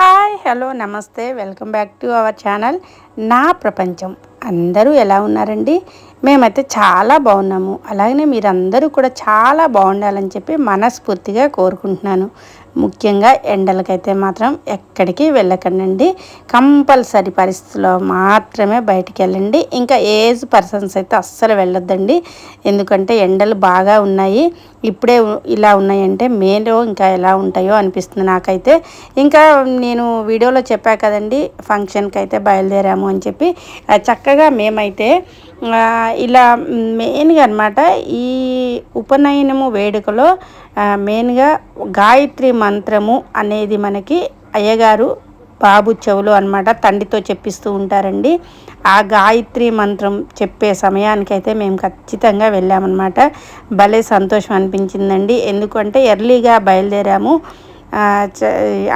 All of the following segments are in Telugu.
హాయ్ హలో నమస్తే welcome back to our channel నా ప్రపంచం. అందరూ ఎలా ఉన్నారండి? మేమైతే చాలా బాగున్నాము. అలాగనే మీరందరూ కూడా చాలా బాగుండాలని చెప్పి మనస్ఫూర్తిగా కోరుకుంటున్నాను. ముఖ్యంగా ఎండలకైతే మాత్రం ఎక్కడికి వెళ్ళకండి. కంపల్సరీ పరిస్థితుల్లో మాత్రమే బయటికి వెళ్ళండి. ఇంకా ఏజ్ పర్సన్స్ అయితే అస్సలు వెళ్ళొద్దండి. ఎందుకంటే ఎండలు బాగా ఉన్నాయి. ఇప్పుడే ఇలా ఉన్నాయంటే మేలో ఇంకా ఎలా ఉంటాయో అనిపిస్తుంది నాకైతే. ఇంకా నేను వీడియోలో చెప్పా కదండి, ఫంక్షన్కి అయితే బయలుదేరాము అని చెప్పి. చక్కగా మేమైతే ఇలా మెయిన్గా అనమాట ఈ ఉపనయనము వేడుకలో మెయిన్గా గాయత్రి మంత్రము అనేది మనకి అయ్యగారు బాబు చెవులు అనమాట తండ్రితో చెప్పిస్తూ ఉంటారండి. ఆ గాయత్రి మంత్రం చెప్పే సమయానికైతే మేము ఖచ్చితంగా వెళ్ళామన్నమాట. భలే సంతోషం అనిపించిందండి. ఎందుకంటే ఎర్లీగా బయలుదేరాము.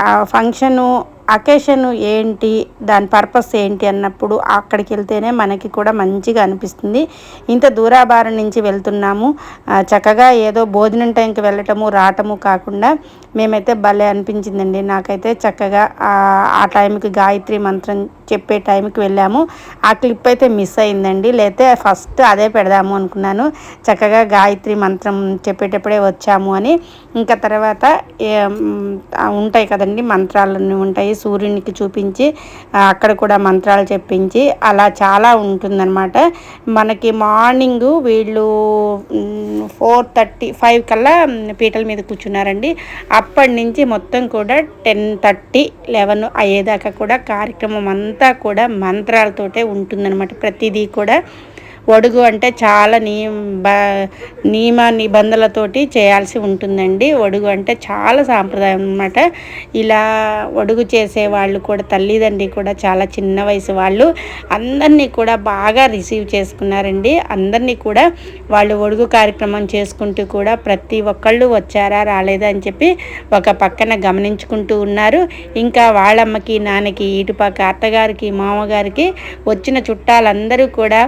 ఆ ఫంక్షను అకేషను ఏంటి, దాని పర్పస్ ఏంటి అన్నప్పుడు అక్కడికి వెళ్తేనే మనకి కూడా మంచిగా అనిపిస్తుంది. ఇంత దూరాభారం నుంచి వెళ్తున్నాము, చక్కగా ఏదో భోజనం టైంకి వెళ్ళటము రావటము కాకుండా మేమైతే భలే అనిపించిందండి నాకైతే. చక్కగా ఆ టైంకి గాయత్రి మంత్రం చెప్పే టైంకి వెళ్ళాము. ఆ క్లిప్ అయితే మిస్ అయిందండి, లేకపోతే ఫస్ట్ అదే పెడదాము అనుకున్నాను. చక్కగా గాయత్రి మంత్రం చెప్పేటప్పుడే వచ్చాము అని. ఇంకా తర్వాత ఉంటాయి కదండి, మంత్రాలన్నీ ఉంటాయి, సూర్యునికి చూపించి అక్కడ కూడా మంత్రాలు చెప్పించి అలా చాలా ఉంటుందన్నమాట. మనకి మార్నింగు వీళ్ళు 4:30 5 కల్లా పీటల మీద కూర్చున్నారండి. అప్పటి నుంచి మొత్తం కూడా 10:30 11 అయ్యేదాకా కూడా కార్యక్రమం అంతా కూడా మంత్రాలతోటే ఉంటుందన్నమాట. ప్రతిదీ కూడా ఒడుగు అంటే చాలా నియమ నిబంధనలతోటి చేయాల్సి ఉంటుందండి. ఒడుగు అంటే చాలా సాంప్రదాయం అన్నమాట. ఇలా ఒడుగు చేసే వాళ్ళు కూడా తల్లిదండ్రి కూడా చాలా చిన్న వయసు వాళ్ళు అందరినీ కూడా బాగా రిసీవ్ చేసుకున్నారండి. అందరినీ కూడా వాళ్ళు ఒడుగు కార్యక్రమం చేసుకుంటూ కూడా ప్రతి ఒక్కళ్ళు వచ్చారా రాలేదా అని చెప్పి ఒక పక్కన గమనించుకుంటూ ఉన్నారు. ఇంకా వాళ్ళమ్మకి నాన్నకి ఇటుపక్క అత్తగారికి మామగారికి వచ్చిన చుట్టాలందరూ కూడా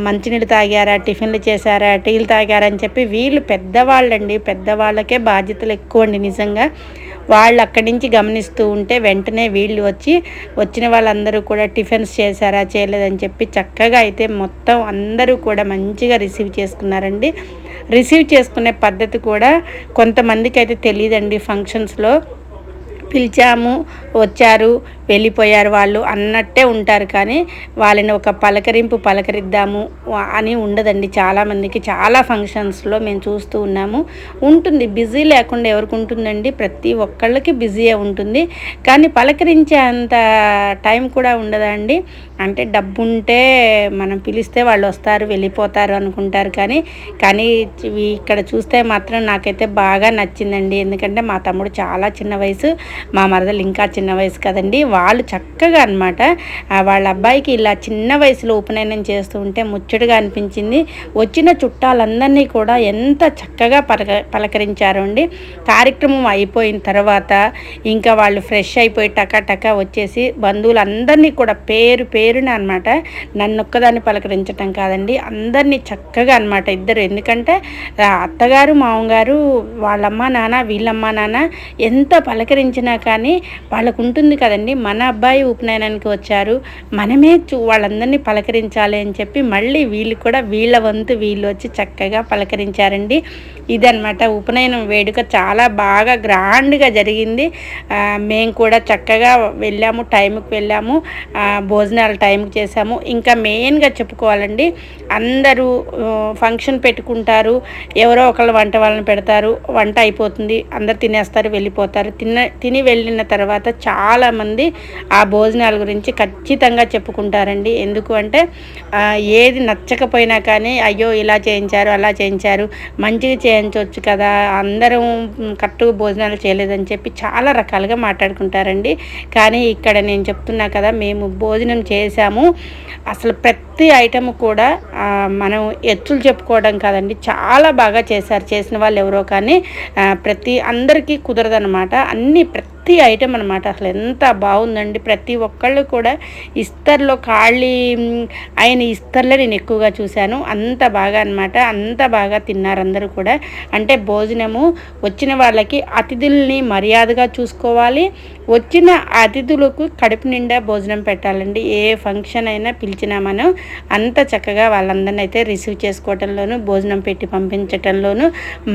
మంచినీళ్ళు తాగారా, టిఫిన్లు చేశారా, టీలు తాగారా అని చెప్పి వీళ్ళు పెద్దవాళ్ళండి, పెద్దవాళ్ళకే బాధ్యతలు ఎక్కువ అండి నిజంగా. వాళ్ళు అక్కడి నుంచి గమనిస్తూ ఉంటే వెంటనే వీళ్ళు వచ్చిన వాళ్ళందరూ కూడా టిఫిన్స్ చేశారా చేయలేదని చెప్పి చక్కగా అయితే మొత్తం అందరూ కూడా మంచిగా రిసీవ్ చేసుకున్నారండి. రిసీవ్ చేసుకునే పద్ధతి కూడా కొంతమందికి అయితే తెలియదండి. ఫంక్షన్స్లో పిలిచాము, వచ్చారు, వెళ్ళిపోయారు వాళ్ళు అన్నట్టే ఉంటారు. కానీ వాళ్ళని ఒక పలకరిద్దాము అని ఉండదండి చాలామందికి. చాలా ఫంక్షన్స్లో మేము చూస్తూ ఉన్నాము. ఉంటుంది, బిజీ లేకుండా ఎవరికి ఉంటుందండి? ప్రతి ఒక్కళ్ళకి బిజీయే ఉంటుంది. కానీ పలకరించే అంత టైం కూడా ఉండదండి. అంటే డబ్బు ఉంటే మనం పిలిస్తే వాళ్ళు వస్తారు వెళ్ళిపోతారు అనుకుంటారు. కానీ ఇక్కడ చూస్తే మాత్రం నాకైతే బాగా నచ్చిందండి. ఎందుకంటే మా తమ్ముడు చాలా చిన్న వయసు, మా మరదలు ఇంకా చిన్న వయసు కదండి. వాళ్ళు చక్కగా అనమాట వాళ్ళ అబ్బాయికి ఇలా చిన్న వయసులో ఉపనయనం చేస్తూ ఉంటే ముచ్చటగా అనిపించింది. వచ్చిన చుట్టాలందరినీ కూడా ఎంత చక్కగా పలకరించారు అండి. కార్యక్రమం అయిపోయిన తర్వాత ఇంకా వాళ్ళు ఫ్రెష్ అయిపోయి టకా వచ్చేసి బంధువులందరినీ కూడా పేరున అనమాట, నన్ను ఒక్కదాన్ని పలకరించటం కాదండి, అందరినీ చక్కగా అనమాట ఇద్దరు. ఎందుకంటే అత్తగారు మామగారు వాళ్ళమ్మ నాన్న వీళ్ళమ్మ నాన్న ఎంత పలకరించినా కానీ వాళ్ళకు ఉంటుంది కదండి, మన అబ్బాయి ఉపనయనానికి వచ్చారు, మనమే వాళ్ళందరినీ పలకరించాలి అని చెప్పి మళ్ళీ వీళ్ళు కూడా వీళ్ళ వంతు వీళ్ళు వచ్చి చక్కగా పలకరించారండి. ఇదనమాట ఉపనయనం వేడుక. చాలా బాగా గ్రాండ్గా జరిగింది. మేము కూడా చక్కగా వెళ్ళాము, టైంకి వెళ్ళాము, భోజనాలు టైంకి చేసాము. ఇంకా మెయిన్గా చెప్పుకోవాలండి, అందరూ ఫంక్షన్ పెట్టుకుంటారు, ఎవరో ఒకళ్ళు వంట వాళ్ళని పెడతారు, వంట అయిపోతుంది, అందరు తినేస్తారు వెళ్ళిపోతారు. తిని వెళ్ళిన తర్వాత చాలామంది ఆ భోజనాల గురించి ఖచ్చితంగా చెప్పుకుంటారండి. ఎందుకు అంటే ఏది నచ్చకపోయినా కానీ అయ్యో ఇలా చేయించారు అలా చేయించారు, మంచిగా చేయించవచ్చు కదా, అందరం కరెక్ట్గా భోజనాలు చేయలేదని చెప్పి చాలా రకాలుగా మాట్లాడుకుంటారండి. కానీ ఇక్కడ నేను చెప్తున్నా కదా, మేము భోజనం చేశాము. అసలు ప్రతి ఐటమ్ కూడా మనం ఎత్తులు చెప్పుకోవడం కాదండి, చాలా బాగా చేశారు. చేసిన వాళ్ళు ఎవరో కానీ అందరికీ కుదరదనమాట. ప్రతి ప్రతి ఐటెం అనమాట. అసలు ఎంత బాగుందండి. ప్రతి ఒక్కళ్ళు కూడా ఇస్తర్లో ఖాళీ అయిన ఇస్తర్లే నేను ఎక్కువగా చూశాను. అంత బాగా అనమాట. అంత బాగా తిన్నారు అందరూ కూడా. అంటే భోజనము వచ్చిన వాళ్ళకి అతిథుల్ని మర్యాదగా చూసుకోవాలి, వచ్చిన అతిథులకు కడుపు నిండా భోజనం పెట్టాలండి. ఏ ఫంక్షన్ అయినా పిలిచినా మనం అంత చక్కగా వాళ్ళందరినీ అయితే రిసీవ్ చేసుకోవటంలోనూ, భోజనం పెట్టి పంపించటంలోనూ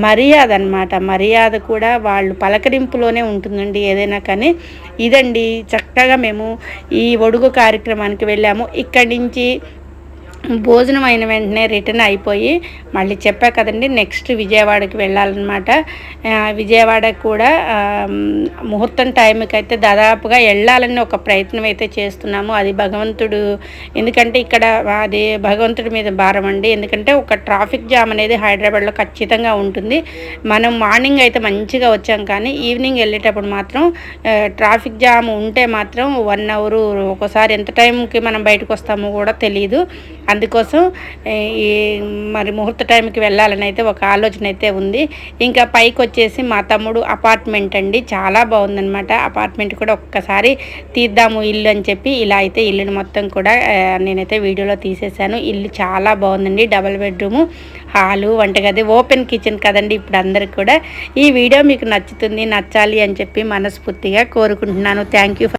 మర్యాద అనమాట. మర్యాద కూడా వాళ్ళు పలకరింపులోనే ఉంటుందండి ఏదైనా కానీ. ఇదండి చక్కగా మేము ఈ ఒడుగు కార్యక్రమానికి వెళ్ళాము. ఇక్కడి నుంచి భోజనం అయిన వెంటనే రిటర్న్ అయిపోయి మళ్ళీ చెప్పా కదండి నెక్స్ట్ విజయవాడకి వెళ్ళాలన్నమాట. విజయవాడకు కూడా ముహూర్తం టైంకి అయితే దాదాపుగా వెళ్ళాలని ఒక ప్రయత్నం అయితే చేస్తున్నాము. అది భగవంతుడు, ఎందుకంటే ఇక్కడ అది భగవంతుడి మీద భారం అండి. ఎందుకంటే ఒక ట్రాఫిక్ జామ్ అనేది హైదరాబాద్లో ఖచ్చితంగా ఉంటుంది. మనం మార్నింగ్ అయితే మంచిగా వచ్చాం, కానీ ఈవినింగ్ వెళ్ళేటప్పుడు మాత్రం ట్రాఫిక్ జామ్ ఉంటే మాత్రం 1 అవర్, ఒక్కోసారి ఎంత టైంకి మనం బయటకు వస్తామో కూడా తెలియదు. అందుకోసం ఈ మరి ముహూర్త టైంకి వెళ్ళాలని అయితే ఒక ఆలోచన అయితే ఉంది. ఇంకా పైకి వచ్చేసి మా తమ్ముడు అపార్ట్మెంట్ అండి, చాలా బాగుందనమాట. అపార్ట్మెంట్ కూడా ఒక్కసారి తీద్దాము ఇల్లు అని చెప్పి ఇలా అయితే ఇల్లుని మొత్తం కూడా నేనైతే వీడియోలో తీసేసాను. ఇల్లు చాలా బాగుందండి. డబుల్ బెడ్రూము, హాలు, వంటగది, ఓపెన్ కిచెన్ కదండి ఇప్పుడు అందరికి కూడా. ఈ వీడియో మీకు నచ్చుతుంది, నచ్చాలి అని చెప్పి మనస్ఫూర్తిగా కోరుకుంటున్నాను. Thank you.